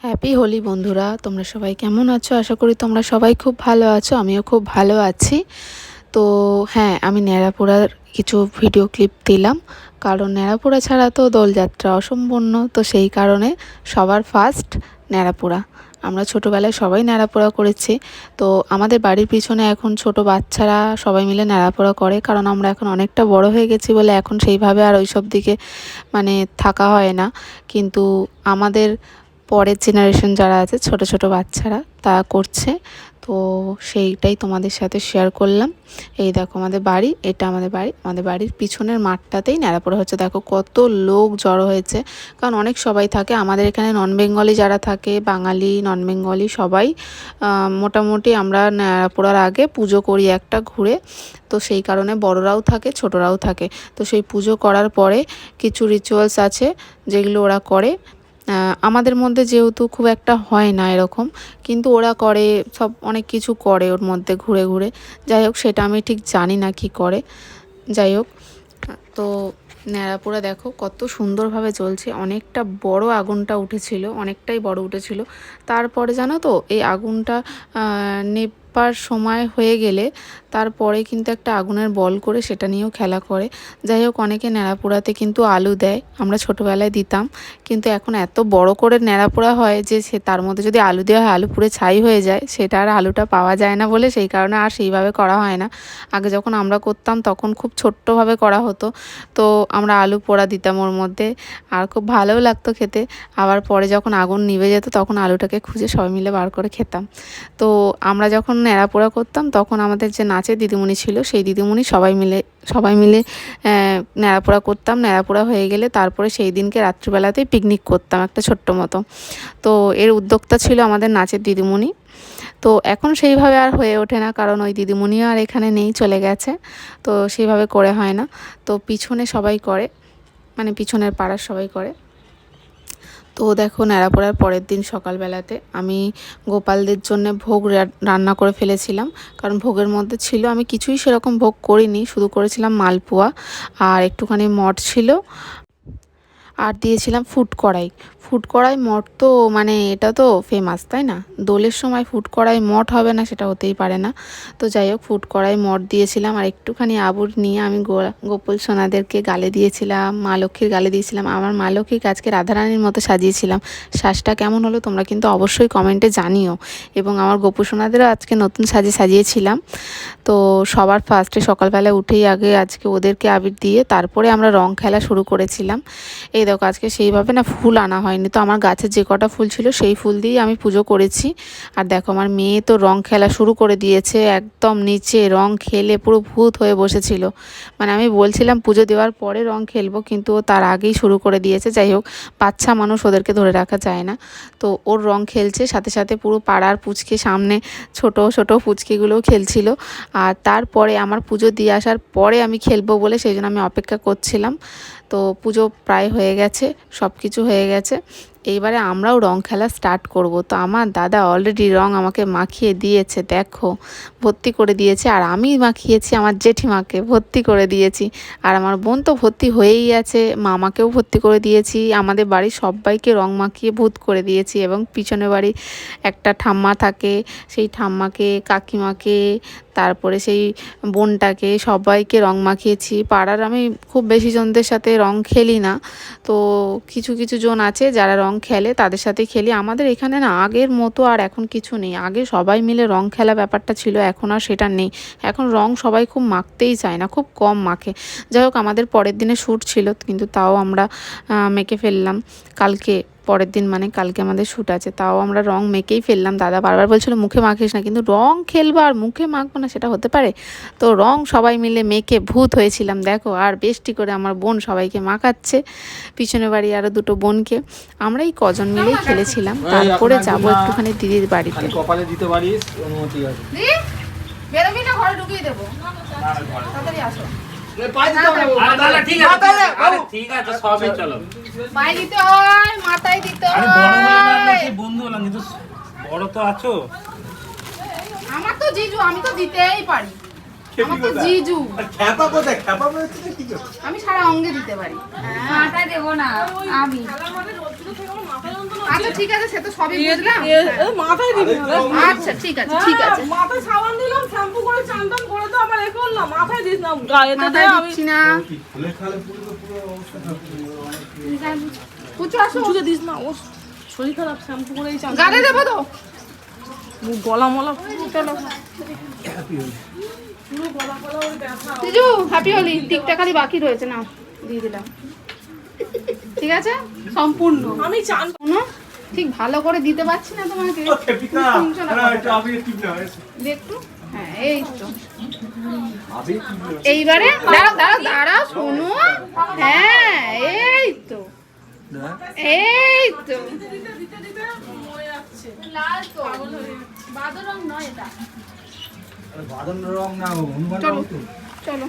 Happy Holi বন্ধুরা, তোমরা সবাই কেমন আছো? আশা করি তোমরা সবাই খুব ভালো আছো। আমিও খুব ভালো আছি। তো হ্যাঁ, আমি ন্যাড়াপোড়ার কিছু ভিডিও ক্লিপ দিলাম, কারণ ন্যাড়াপোড়া ছাড়া তো দোলযাত্রা অসম্পূর্ণ। তো সেই কারণে সবার ফার্স্ট ন্যাড়াপোড়া। আমরা ছোটোবেলায় সবাই ন্যাড়াপোড়া করেছি। তো আমাদের বাড়ির পিছনে এখন ছোট বাচ্চারা সবাই মিলে ন্যাড়াপোড়া করে, কারণ আমরা এখন অনেকটা বড় হয়ে গেছি বলে এখন সেইভাবে আর ওইসব দিকে থাকা হয় না। কিন্তু আমাদের পরের জেনারেশন যারা আছে, ছোট ছোট বাচ্চারা, তারা করছে। তো সেইটাই তোমাদের সাথে শেয়ার করলাম। এই দেখো আমাদের বাড়ি, এটা আমাদের বাড়ি। আমাদের বাড়ির পিছনের মাঠটাতেই ন্যাড়াপোড়া হচ্ছে। দেখো কত লোক জড়ো হয়েছে, কারণ অনেক সবাই থাকে আমাদের এখানে। নন বেঙ্গলি যারা থাকে, বাঙালি নন বেঙ্গলি সবাই মোটামুটি আমরা ন্যাড়াপোড়ার আগে পুজো করি একটা ঘুরে। তো সেই কারণে বড়রাও থাকে, ছোটরাও থাকে। তো সেই পুজো করার পরে কিছু রিচুয়ালস আছে যেগুলো ওরা করে। আমাদের মধ্যে যেহেতু খুব একটা হয় না এরকম, কিন্তু ওরা করে, সব অনেক কিছু করে ওর মধ্যে ঘুরে ঘুরে। যাই হোক, সেটা আমি ঠিক জানি না কি করে। যাই হোক, তো ন্যাড়াপোড়া দেখো কত সুন্দরভাবে জ্বলছে। অনেকটা বড় আগুনটা উঠেছিল, অনেকটাই বড় উঠেছিল। তারপরে জানো তো, এই আগুনটা নেপার সময় হয়ে গেলে তারপরে কিন্তু একটা আগুনের বল করে সেটা নিয়েও খেলা করে। যাই হোক, অনেকে ন্যাড়াপোড়াতে কিন্তু আলু দেয়, আমরা ছোটোবেলায় দিতাম। কিন্তু এখন এত বড় করে ন্যাড়াপোড়া হয় যে সে তার মধ্যে যদি আলু দেওয়া হয়, আলু পুড়ে ছাই হয়ে যায়, সেটা আর আলুটা পাওয়া যায় না বলে সেই কারণে আর সেইভাবে করা হয় না। আগে যখন আমরা করতাম তখন খুব ছোট্টভাবে করা হতো। তো আমরা আলু পোড়া দিতাম ওর মধ্যে, আর খুব ভালোও লাগতো খেতে। আবার পরে যখন আগুন নিভে যেত তখন আলুটাকে খুঁজে সবাই মিলে বার করে খেতাম। তো আমরা যখন ন্যাড়াপোড়া করতাম তখন আমাদের যে নাচের দিদিমণি ছিল, সেই দিদিমণি সবাই মিলে ন্যাড়াপোড়া করতাম। ন্যাড়াপোড়া হয়ে গেলে তারপরে সেই দিনকে রাত্রিবেলাতেই পিকনিক করতাম একটা ছোট্ট মতো। তো এর উদ্যোক্তা ছিল আমাদের নাচের দিদিমণি। তো এখন সেইভাবে আর হয়ে ওঠে না, কারণ ওই দিদিমণিও আর এখানে নেই, চলে গেছে। তো সেইভাবে করে হয় না। তো পিছনে সবাই করে, পিছনের পাড়ার সবাই করে। তো দেখো, ন্যাড়াপোড়ার পরের দিন সকালবেলাতে আমি গোপালদের জন্য ভোগ রান্না করে ফেলেছিলাম। কারণ ভোগের মধ্যে ছিল, আমি কিছুই সেরকম ভোগ করিনি, শুধু করেছিলাম মালপোয়া আর একটুখানি মঠ ছিল, আর দিয়েছিলাম ফুড কড়াই। ফুড কড়াই মঠ তো এটা তো ফেমাস, তাই না? দোলের সময় ফুড কড়াই মঠ হবে না, সেটা হতেই পারে না। তো যাই হোক, ফুড কড়াই মঠ দিয়েছিলাম, আর একটুখানি আবুর নিয়ে আমি গোপাল সোনাদেরকে গালে দিয়েছিলাম, মা লক্ষ্মীর গালে দিয়েছিলাম। আমার মা লক্ষ্মীকে আজকে রাধারানীর মতো সাজিয়েছিলাম। শ্বাসটা কেমন হলো তোমরা কিন্তু অবশ্যই কমেন্টে জানিও। এবং আমার গোপু সোনাদেরও আজকে নতুন সাজিয়েছিলাম। তো সবার ফার্স্টে সকালবেলা উঠেই আগে আজকে ওদেরকে আবির দিয়ে তারপরে আমরা রং খেলা শুরু করেছিলাম। এই দেখো, আজকে সেইভাবে ফুল আনা হয়নি, তো আমার গাছে যে কটা ফুল ছিল সেই ফুল দিয়েই আমি পুজো করেছি। আর দেখো, আমার মেয়ে তো রং খেলা শুরু করে দিয়েছে, একদম নিচে রং খেলে পুরো ভূত হয়ে বসেছিল। আমি বলছিলাম পুজো দেওয়ার পরে রং খেলবো, কিন্তু ও তার আগেই শুরু করে দিয়েছে। যাই হোক, বাচ্চা মানুষ, ওদেরকে ধরে রাখা যায় না। তো ওর রং খেলছে, সাথে সাথে পুরো পাড়ার পুচকে সামনে ছোট ছোট পুচকেগুলোও খেলছিল। আর তারপরে আমার পুজো দিয়ে আসার পরে আমি খেলবো বলে সেই জন্য আমি অপেক্ষা করছিলাম। তো পুজো প্রায় হয়ে গেছে, সব কিছু হয়ে গেছে। এইবারে আমরাও রং খেলা স্টার্ট করব। তো আমার দাদা অলরেডি রং আমাকে মাখিয়ে দিয়েছে, দেখো ভর্তি করে দিয়েছে। আর আমি মাখিয়েছি আমার জেঠিমাকে, ভর্তি করে দিয়েছি। আর আমার বোন তো ভর্তি হয়েই আছে, মামাকেও ভর্তি করে দিয়েছি। আমাদের বাড়ির সবাইকে রং মাখিয়ে ভূত করে দিয়েছি। এবং পিছনে বাড়ি একটা ঠাম্মা থাকে, সেই ঠাম্মাকে, কাকিমাকে, তারপরে সেই বোনটাকে, সবাইকে রং মাখিয়েছি। পাড়ার আমি খুব বেশি জনদের সাথে রং খেলি না, তো কিছু কিছু জন আছে যারা রং খেলে, তাদের সাথে খেলি। আমাদের এখানে না আগের মতো আর এখন কিছু নেই। আগে সবাই মিলে রং খেলা ব্যাপারটা ছিল, এখন আর সেটা নেই। এখন রং সবাই খুব মাখতেই চায় না, খুব কম মাখে। যাই হোক, আমাদের পরের দিনে শ্যুট ছিল, কিন্তু তাও আমরা মেখে ফেললাম। পরের দিন কালকে আমাদের শ্যুট আছে, তাও আমরা রং মেখেই ফেললাম। দাদা বারবার বলছিল মুখে মাখিস না, কিন্তু রং খেলবো আর মুখে মাখবো না, সেটা হতে পারে? তো রং সবাই মিলে মেখে ভূত হয়েছিলাম দেখো। আর বেশটি করে আমার বোন সবাইকে মাখাচ্ছে, পিছনে বাড়ি আরও দুটো বোনকে। আমরা এই কজন মিলেই খেলেছিলাম। তারপরে যাবো একটুখানি দিদির বাড়িতে। কপালে দিতে পারিস, অনুমতি আছে। বেরোবি না, ঘরে ঢুকিয়ে দেবো, তাড়াতাড়ি আসো। ঠিক আছে, সবই চলো। মাই দিতে হয়, মাথায় দিতে হয়। বন্ধু হলাম, কিন্তু বড় তো আছো। আমার তো জিজু, আমি তো দিতেই পারি। আমার তো জিজু, খ্যাপা কোথায়? খ্যাপা বলতে কি করো? আমি সারা অঙ্গে দিতে পারি। মাথায় দেবো না আমি। আচ্ছা ঠিক আছে, সে তো সবই বুঝলাম। মাথায় দিবি না রে। আচ্ছা ঠিক আছে, ঠিক আছে। মাথায় সাবান দিলাম, শ্যাম্পু করে চান টান করে তো আমার এ করলাম, মাথায় দিস না, গায়েতে দে। মাথায় আমি দিচ্ছি না। কুচু আসো। কিছুতে দিস না, ও শরীর খারাপ, শ্যাম্পু করেই চান। গালে দেবো তো। গলা মলা চলো পুরো গলা গলা ওই ব্যথা। জিজু হ্যাপি হোলি। টিকটা খালি বাকি রয়েছে, না দিয়ে দিলাম। ঠিক আছে সম্পূর্ণ। আমি চান শোনো, ঠিক ভালো করে দিতে পারছি না তোমাকে। ওকে পিতা শুনছো না না কথাটা? এটা আমি ঠিক না দেখো, হ্যাঁ এই তো। আমি ঠিক না এইবারে দাঁড়াও দাঁড়াও দাঁড়াও, শোনো। হ্যাঁ এই তো, এই তো। দিতে দিতে মরে যাচ্ছে। লাল তো, বাদর রং নয় এটা। বাদন রং না হনুমান চলো চলো।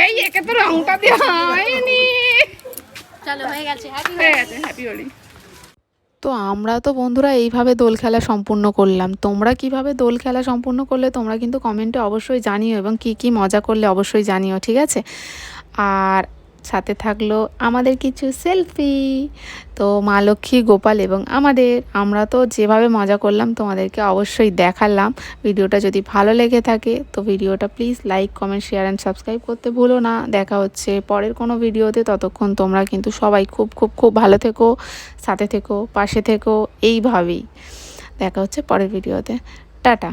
এই একে তো রংটা দেওয়া হয়নি। চলো হয়ে গেছে হয়ে গেছে হ্যাপি হোলি। তো আমরা তো বন্ধুরা এইভাবে দোল খেলা সম্পূর্ণ করলাম। তোমরা কিভাবে দোল খেলা সম্পূর্ণ করলে তোমরা কিন্তু কমেন্টে অবশ্যই জানিও, এবং কি কি মজা করলে অবশ্যই জানিও, ঠিক আছে? আর সাথে থাকলো আমাদের কিছু সেলফি। তো মা লক্ষ্মী, গোপাল এবং আমরা তো যেভাবে মজা করলাম তোমাদেরকে অবশ্যই দেখালাম। ভিডিওটা যদি ভালো লেগে থাকে তো ভিডিওটা please like, comment, share and subscribe করতে ভুলো না। দেখা হচ্ছে পরের কোনো ভিডিওতে। ততক্ষণ তোমরা কিন্তু সবাই খুব খুব খুব ভালো থেকো, সাথে থেকো, পাশে থেকো, এইভাবেই দেখা হচ্ছে পরের ভিডিওতে। টাটা।